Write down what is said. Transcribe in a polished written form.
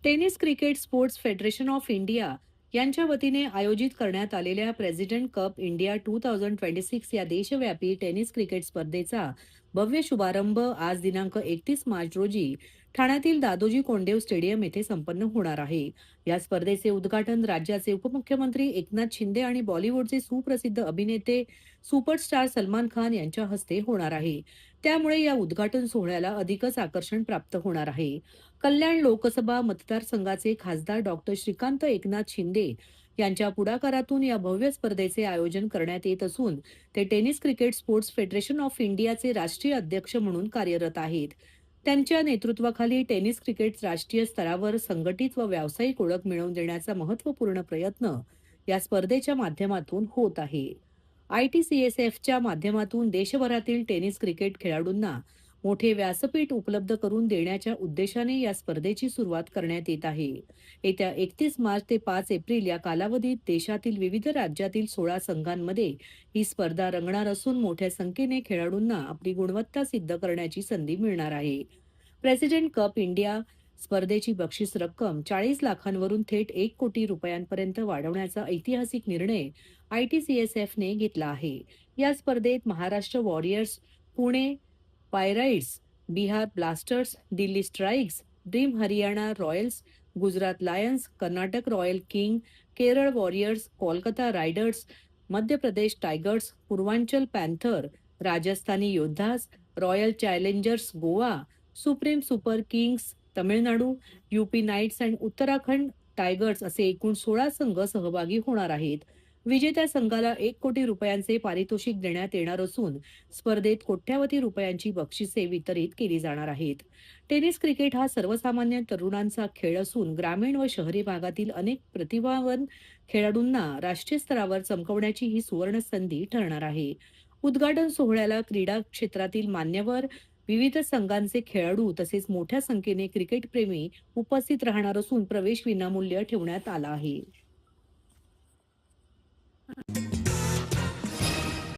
Tennis cricket sports federation of India यांच्या वतीने आयोजित करण्यात आलेल्या प्रेसिडेंट कप इंडिया 2026 या देशव्यापी टेनिस क्रिकेट स्पर्धेचा भव्य शुभारंभ आज दिनांक 31 मार्च रोजी ठाण्यातील दादोजी कोंडदेव स्टेडियम येथे संपन्न होणार आहे. या स्पर्धेचे उद्घाटन राज्याचे उपमुख्यमंत्री एकनाथ शिंदे आणि बॉलिवूडचे सुप्रसिद्ध अभिनेते सुपरस्टार सलमान खान यांच्या हस्ते होणार आहे. त्यामुळे या उद्घाटन सोहळ्याला अधिकच आकर्षण प्राप्त होणार आहे. कल्याण लोकसभा मतदारसंघाचे खासदार डॉक्टर श्रीकांत एकनाथ शिंदे यांच्या पुढाकारातून या भव्य स्पर्धेचे आयोजन करण्यात येत असून ते tennis cricket sports federation of इंडियाचे राष्ट्रीय अध्यक्ष म्हणून कार्यरत आहेत. त्यांच्या नेतृत्वाखाली टेनिस क्रिकेट राष्ट्रीय स्तरावर संघटित व व्यावसायिक ओळख मिळवून देण्याचा महत्त्वपूर्ण प्रयत्न या स्पर्धेच्या माध्यमातून होत आहे. ITCSFच्या माध्यमातून देशभरातील टेनिस क्रिकेट खेळाडूंना मोठे व्यासपीठ उपलब्ध करून देण्याच्या उद्देशाने या स्पर्धेची सुरुवात करण्यात येत आहे. येत्या 31 मार्च ते 5 एप्रिल या कालावधीत देशातील विविध राज्यातील 16 संघांमध्ये ही स्पर्धा रंगणार असून मोठ्या संख्येने खेळाडूंना आपली गुणवत्ता सिद्ध करण्याची संधी मिळणार आहे. प्रेसिडेंट कप इंडिया स्पर्धेची बक्षीस रक्कम 40 लाखांवरून थेट 1 कोटी रुपयांपर्यंत वाढवण्याचा ऐतिहासिक निर्णय ITCSFने घेतला आहे. या स्पर्धेत Maharashtra warriors, Pune pirates, Bihar blasters, Delhi strikes, dream Haryana royals, Gujarat lions, Karnataka royal king, Kerala warriors, Kolkata riders, Madhya Pradesh tigers, Purvanchal panther, Rajasthani Yoddhas, royal challengers Goa, supreme super kings Tamil Nadu, UP knights आणि उत्तराखंड टायगर्स असे एकूण 16 संघ सहभागी होणार आहेत. विजेत्या संघाला 1 कोटी रुपयांचे पारितोषिक देण्यात येणार असून स्पर्धेत कोट्यावधी रुपयांची बक्षिसे वितरित केली जाणार आहेत. टेनिस क्रिकेट हा सर्वसामान्य तरुणांचा खेळ असून ग्रामीण व शहरी भागातील अनेक प्रतिभावान खेळाडूंना राष्ट्रीय स्तरावर चमकवण्याची ही सुवर्ण संधी ठरणार आहे. उद्घाटन सोहळ्याला क्रीडा क्षेत्रातील मान्यवर, विविध संघांचे खेळाडू तसेच मोठ्या संख्येने क्रिकेटप्रेमी उपस्थित राहणार असून प्रवेश विनामूल्य ठेवण्यात आला आहे.